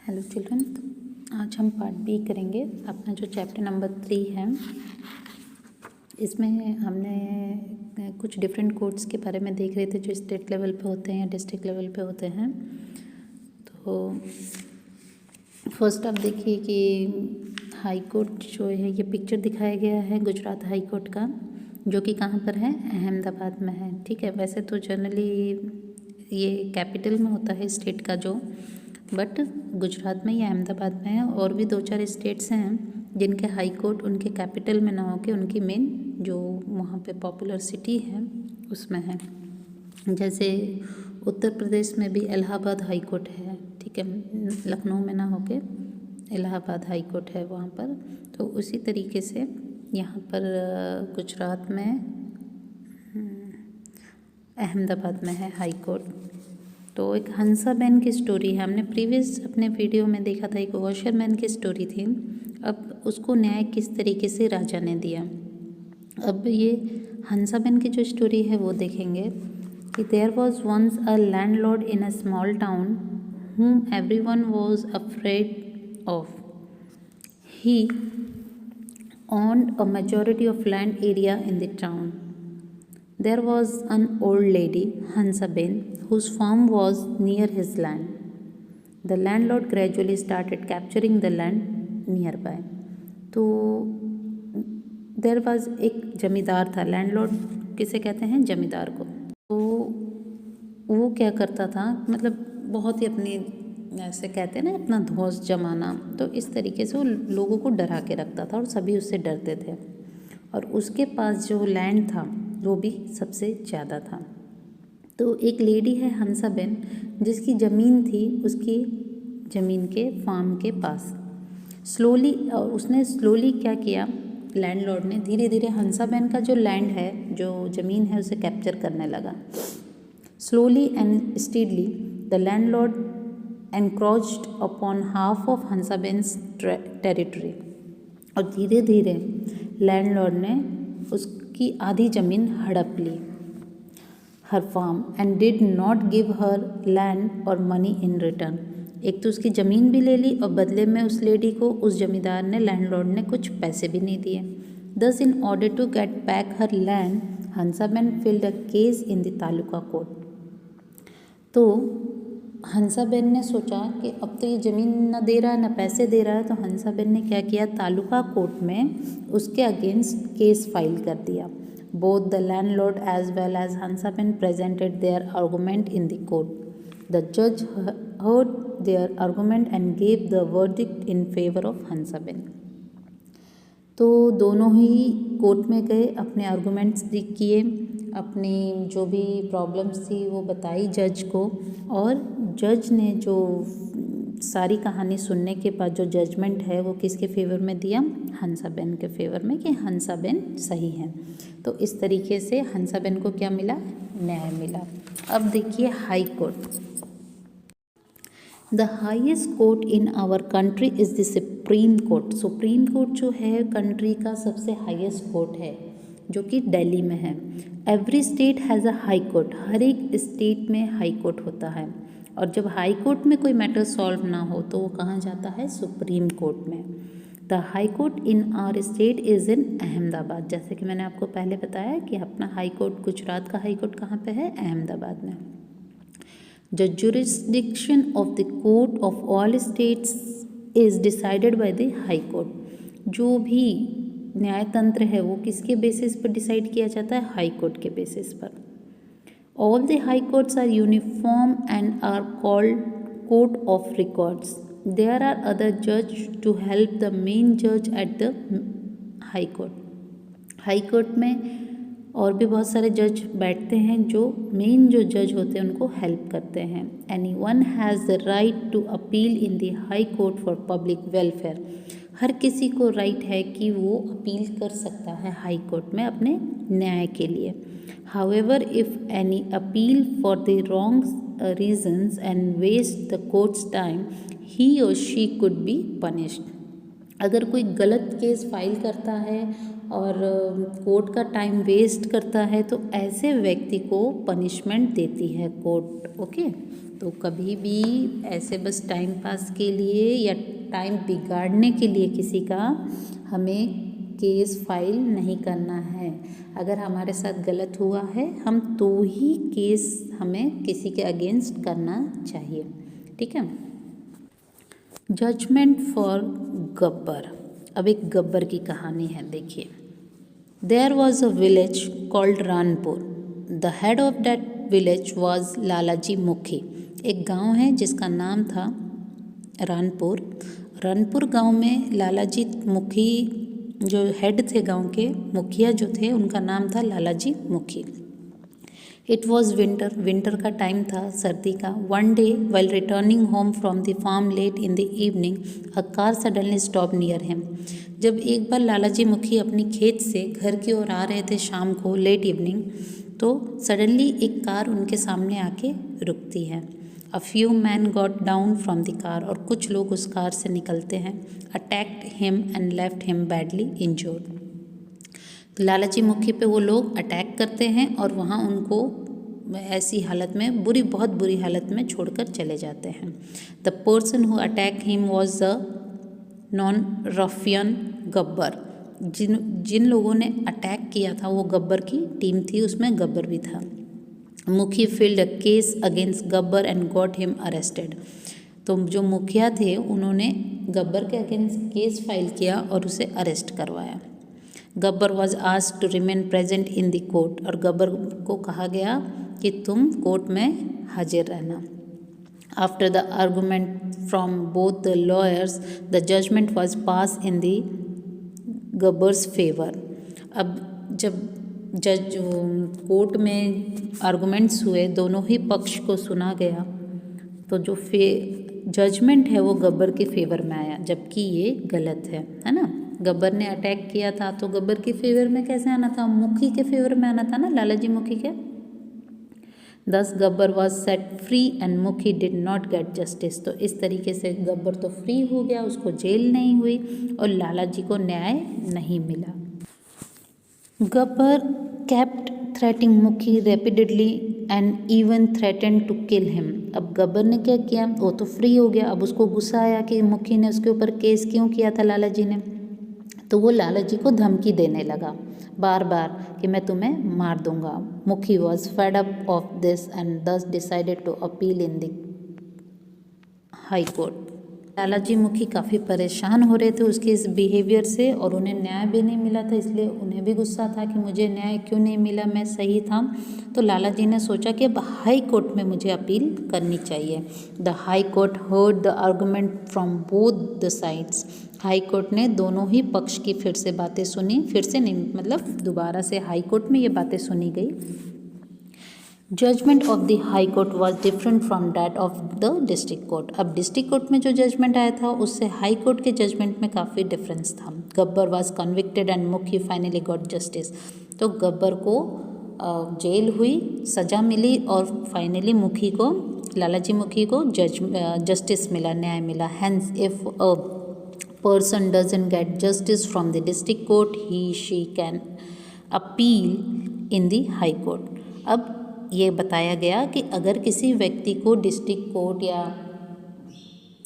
Hello children, आज हम part B करेंगे। अपना जो चैप्टर नंबर 3 है, इसमें हमने कुछ डिफरेंट कोर्ट्स के बारे में देख रहे थे जो स्टेट लेवल पे होते हैं या डिस्ट्रिक्ट लेवल पे होते हैं। तो फर्स्ट आप देखिए कि हाई कोर्ट जो है, ये पिक्चर दिखाया गया है गुजरात हाई कोर्ट का, जो कि कहाँ पर है, अहमदाबाद में है। ठीक है, वैसे तो जनरली ये कैपिटल में होता है स्टेट का जो, बट गुजरात में या अहमदाबाद में है। और भी 2-4 स्टेट्स हैं जिनके हाई कोर्ट उनके कैपिटल में ना होके उनकी मेन जो वहाँ पे पॉपुलर सिटी है उसमें है। जैसे उत्तर प्रदेश में भी इलाहाबाद हाई कोर्ट है। ठीक है, लखनऊ में ना होके इलाहाबाद हाई कोर्ट है वहाँ पर। तो उसी तरीके से यहाँ पर गुजरात में अहमदाबाद में है हाई कोर्ट। तो एक हंसाबेन की स्टोरी है, हमने प्रीवियस अपने वीडियो में देखा था, एक वॉशरमैन की स्टोरी थी। अब उसको न्याय किस तरीके से राजा ने दिया। अब ये हंसाबेन की जो स्टोरी है वो देखेंगे कि there was once a landlord in a small town whom everyone was afraid of. He owned a majority of land area in the town. There was an old lady, Hansaben, whose farm was near his land. The landlord gradually started capturing the land nearby. तो there was एक जमींदार था। Landlord किसे कहते हैं? जमींदार को। तो वो क्या करता था, मतलब बहुत ही अपनी, ऐसे कहते हैं ना, अपना धौंस जमाना। तो इस तरीके से वो लोगों को डरा के रखता था और सभी उससे डरते थे। और उसके पास जो लैंड था वो भी सबसे ज़्यादा था। तो एक लेडी है हंसाबेन, जिसकी ज़मीन थी उसकी ज़मीन के फार्म के पास। उसने स्लोली क्या किया, लैंडलॉर्ड ने धीरे धीरे हंसाबेन का जो लैंड है, जो ज़मीन है, उसे कैप्चर करने लगा। Slowly and steadily the landlord encroached upon half of Hansaben's territory. और धीरे धीरे लैंडलॉर्ड ने उसकी आधी ज़मीन हड़प ली, her farm, and did not give her land और मनी इन रिटर्न। एक तो उसकी ज़मीन भी ले ली और बदले में उस लेडी को, उस जमींदार ने, लैंडलॉर्ड ने कुछ पैसे भी नहीं दिए। Thus, in order to get back her land, Hansaben filed a case in the taluka court. तो हंसाबेन ने सोचा कि अब तो ये ज़मीन ना दे रहा है ना पैसे दे रहा है, तो हंसाबेन ने क्या किया, तालुका कोर्ट में उसके अगेंस्ट केस फाइल कर दिया। Both the landlord as well as Hansaben presented their argument in the court. The जज heard their argument and gave the verdict in favour of Hansaben. तो दोनों ही कोर्ट में गए, अपने आर्गूमेंट्स किए, अपनी जो भी प्रॉब्लम्स थी वो बताई जज को। और जज ने जो सारी कहानी सुनने के बाद जो जजमेंट है वो किसके फेवर में दिया, हंसाबेन के फेवर में, कि हंसाबेन सही है। तो इस तरीके से हंसाबेन को क्या मिला, न्याय मिला। अब देखिए high court. The highest court in our country is the supreme court. Supreme court जो है कंट्री का सबसे हाईएस्ट कोर्ट है, जो कि दिल्ली में है। Every state has a high court. हर एक स्टेट में हाई कोर्ट होता है। और जब हाई कोर्ट में कोई मैटर सॉल्व ना हो तो वो कहाँ जाता है, सुप्रीम कोर्ट में। The high court in our state is in Ahmedabad. जैसे कि मैंने आपको पहले बताया कि अपना हाई कोर्ट, गुजरात का हाई कोर्ट कहाँ पे है, अहमदाबाद में। The jurisdiction of the court of all states is decided by the high court. जो भी न्यायतंत्र है वो किसके बेसिस पर डिसाइड किया जाता है, हाई कोर्ट के बेसिस पर। All the high courts are uniform and are called court of records. There are other judges to help the main judge at the high court. High court में और भी बहुत सारे जज बैठते हैं जो मेन जो जज होते हैं उनको हेल्प करते हैं। Anyone has the right to appeal in the high court for public welfare. हर किसी को राइट है कि वो अपील कर सकता है हाई कोर्ट में अपने न्याय के लिए। However if any appeal for the wrong reasons and waste the court's time, he or she could be punished. अगर कोई गलत केस फाइल करता है और कोर्ट का टाइम वेस्ट करता है तो ऐसे व्यक्ति को पनिशमेंट देती है कोर्ट। ओके, तो कभी भी ऐसे बस टाइम पास के लिए या टाइम बिगाड़ने के लिए किसी का हमें केस फाइल नहीं करना है। अगर हमारे साथ गलत हुआ है हम तो ही केस हमें किसी के अगेंस्ट करना चाहिए, ठीक है। Judgement for Gabbar. अब एक गब्बर की कहानी है, देखिए। There was a village called Ranpur. The head of that village was Lalaji Mukhi. एक गांव है जिसका नाम था रानपुर। रानपुर गांव में लालाजी मुखी जो हेड थे, गांव के मुखिया जो थे, उनका नाम था Lalaji Mukhi. It was winter, winter का टाइम था, सर्दी का। One day while returning home from the farm late in the evening a car suddenly stop near him. जब एक बार लालाजी मुखी अपनी खेत से घर की ओर आ रहे थे शाम को, लेट इवनिंग, तो सडनली एक कार उनके सामने आके रुकती है। A few man got down from the car, और कुछ लोग उस कार से निकलते हैं। Attacked him and left him badly injured. तो लालाजी मुखी पे वो लोग अटैक करते हैं और वहाँ उनको ऐसी हालत में, बहुत बुरी हालत में छोड़कर चले जाते हैं। The person who attack him was the non ruffian Gabbar. जिन लोगों ने अटैक किया था वो गब्बर की टीम थी, उसमें गब्बर भी था। मुखी filled a case against Gabbar and got him arrested. तो जो मुखिया थे उन्होंने गब्बर के अगेंस्ट केस फाइल किया और उसे अरेस्ट करवाया। Gabbar was asked to remain present in the court, और गब्बर को कहा गया कि तुम कोर्ट में हाजिर रहना। After the argument from both the lawyers the judgement was pass in the Gabbar's favour. अब जब जज कोर्ट में आर्गूमेंट्स हुए, दोनों ही पक्ष को सुना गया, तो जो जजमेंट है वो गब्बर के फेवर में आया, जबकि ये गलत है ना। गब्बर ने अटैक किया था तो गब्बर के फेवर में कैसे आना था, मुखी के फेवर में आना था ना, लालाजी मुखी के। दस Gabbar was set free and मुखी डिड नॉट गेट जस्टिस। तो इस तरीके से गब्बर तो फ्री हो गया, उसको जेल नहीं हुई और लालाजी को न्याय नहीं मिला। गब्बर kept threatening मुखी repeatedly and even threatened to kill him। अब गब्बर ने क्या किया, वो तो फ्री हो गया, अब उसको गुस्सा आया कि मुखी ने उसके ऊपर केस क्यों किया था लालाजी ने, तो वो लालाजी को धमकी देने लगा बार बार कि मैं तुम्हें मार दूंगा। Mukhi was fed up of this and thus decided to appeal in the high court. Lalaji Mukhi काफ़ी परेशान हो रहे थे उसके इस बिहेवियर से, और उन्हें न्याय भी नहीं मिला था, इसलिए उन्हें भी गुस्सा था कि मुझे न्याय क्यों नहीं मिला, मैं सही था। तो लालाजी ने सोचा कि अब हाई कोर्ट में मुझे अपील करनी चाहिए। The high court heard the argument from both the sides. High court ने दोनों ही पक्ष की फिर से बातें सुनी, फिर से नहीं मतलब दोबारा से हाई कोर्ट में ये बातें सुनी गई। Judgment of the high court was different from that of the district court. अब डिस्ट्रिक्ट कोर्ट में जो जजमेंट आया था उससे हाई कोर्ट के जजमेंट में काफ़ी डिफरेंस था। गब्बर वॉज कन्विक्टेड एंड मुखी फाइनली गॉट जस्टिस। तो गब्बर को जेल हुई, सज़ा मिली और फाइनली मुखी को, लालाजी मुखी को जस्टिस मिला, न्याय मिला। Hence if a person doesn't get justice from the district court he she can appeal in the high court. अब ये बताया गया कि अगर किसी व्यक्ति को डिस्ट्रिक्ट कोर्ट या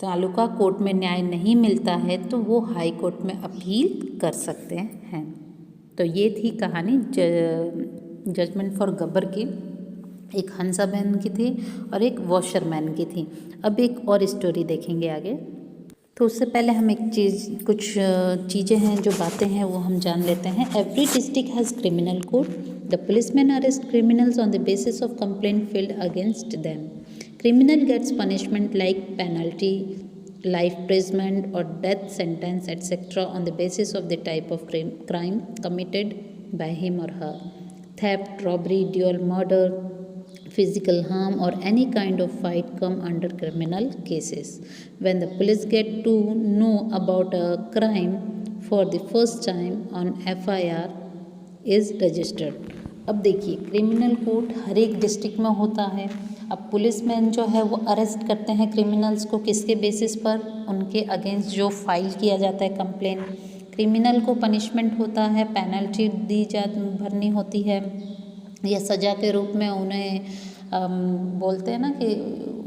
तालुका कोर्ट में न्याय नहीं मिलता है तो वो हाई कोर्ट में अपील कर सकते हैं। तो ये थी कहानी जजमेंट फॉर गब्बर की। एक हंसा बहन की थी और एक वॉशरमैन की थी। अब एक और स्टोरी देखेंगे आगे। तो उससे पहले हम कुछ चीज़ें हैं, जो बातें हैं वो हम जान लेते हैं। Every district has criminal code. The policeman arrest criminals on the basis of complaint filed against them. Criminal gets punishment like penalty, life imprisonment or death sentence etc. on the basis of the type of crime committed by him or her. Theft, robbery, duel, murder, physical harm or any kind of fight come under criminal cases. When the police get to know about a crime for the first time on FIR is registered. अब देखिए, criminal court हर एक district में होता है। अब policeman जो है वो अरेस्ट करते हैं क्रिमिनल्स को, किसके बेसिस पर, उनके अगेंस्ट जो फाइल किया जाता है कंप्लेन। क्रिमिनल को पनिशमेंट होता है, पेनल्टी भरनी होती है या सज़ा के रूप में उन्हें बोलते हैं ना कि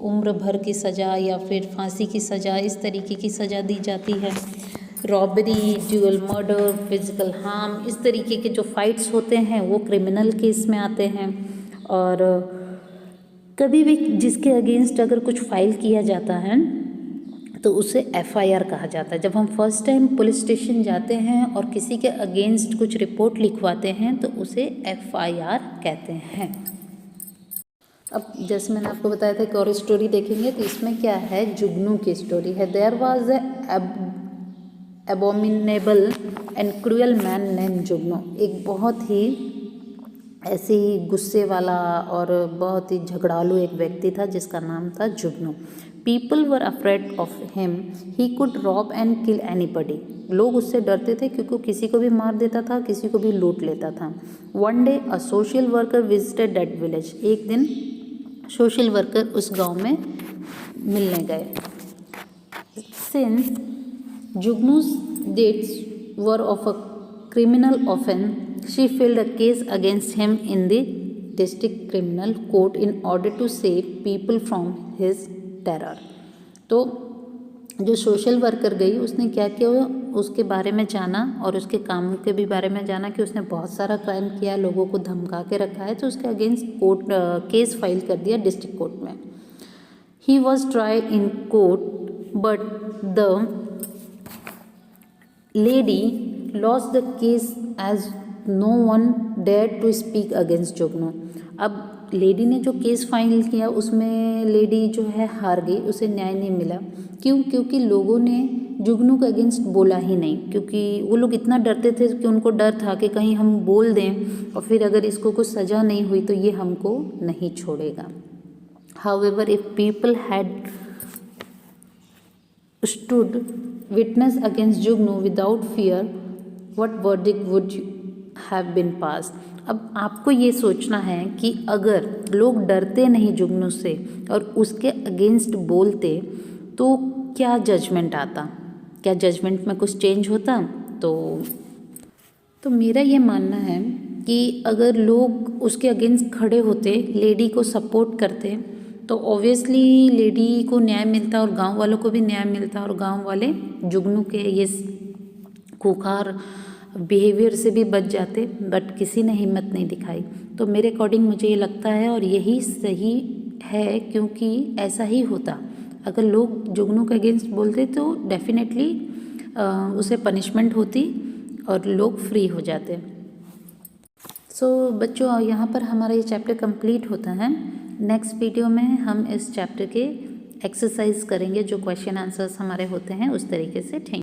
उम्र भर की सज़ा या फिर फांसी की सज़ा, इस तरीके की सज़ा दी जाती है। Robbery, dual murder, physical harm, इस तरीके के जो फाइट्स होते हैं वो क्रिमिनल केस में आते हैं। और कभी भी जिसके अगेंस्ट अगर कुछ फाइल किया जाता है तो उसे FIR कहा जाता है। जब हम फर्स्ट टाइम पुलिस स्टेशन जाते हैं और किसी के अगेंस्ट कुछ रिपोर्ट लिखवाते हैं तो उसे FIR कहते हैं। अब जैसे मैंने आपको बताया था कि और स्टोरी देखेंगे तो इसमें क्या है, जुगनू की स्टोरी है। There was a abominable and cruel man name Jugnu. एक बहुत ही ऐसे ही गुस्से वाला और बहुत ही झगड़ालू एक व्यक्ति था जिसका नाम था Jugnu. People were afraid of him, he could rob and kill anybody. लोग उससे डरते थे क्योंकि किसी को भी मार देता था, किसी को भी लूट लेता था। One day a social worker visited that village. एक दिन सोशल वर्कर उस गांव में मिलने गए। Since Jugnu's deeds were of a criminal offense, she filed a case against him in the district criminal court in order to save people from his terror. तो जो social worker गई उसने क्या किया, उसके बारे में जाना और उसके कामों के भी बारे में जाना कि उसने बहुत सारा क्राइम किया, लोगों को धमका के रखा है, तो उसके अगेंस्ट कोर्ट केस फाइल कर दिया डिस्ट्रिक्ट कोर्ट में। He was tried in court but the lady lost the case as no one dared to speak against जुगनू। अब लेडी ने जो केस फाइल किया उसमें लेडी जो है हार गई, उसे न्याय नहीं मिला। क्यों? क्योंकि लोगों ने जुगनू के अगेंस्ट बोला ही नहीं, क्योंकि वो लोग इतना डरते थे कि उनको डर था कि कहीं हम बोल दें और फिर अगर इसको कुछ सज़ा नहीं हुई तो ये हमको नहीं छोड़ेगा। However, if people had stood witness against Jugnu without fear, what verdict would have been passed? अब आपको ये सोचना है कि अगर लोग डरते नहीं जुगनू से और उसके अगेंस्ट बोलते तो क्या जजमेंट आता, क्या जजमेंट में कुछ चेंज होता? तो मेरा ये मानना है कि अगर लोग उसके अगेंस्ट खड़े होते, लेडी को सपोर्ट करते, तो ऑब्वियसली लेडी को न्याय मिलता और गांव वालों को भी न्याय मिलता और गांव वाले जुगनू के ये खूंखार बिहेवियर से भी बच जाते। बट किसी ने हिम्मत नहीं दिखाई। तो मेरे अकॉर्डिंग मुझे ये लगता है और यही सही है, क्योंकि ऐसा ही होता। अगर लोग जुगनू के अगेंस्ट बोलते तो डेफिनेटली उसे पनिशमेंट होती और लोग फ्री हो जाते। सो बच्चों, यहाँ पर हमारा ये चैप्टर कंप्लीट होता है। नेक्स्ट वीडियो में हम इस चैप्टर के एक्सरसाइज करेंगे, जो क्वेश्चन आंसर्स हमारे होते हैं उस तरीके से। थैंक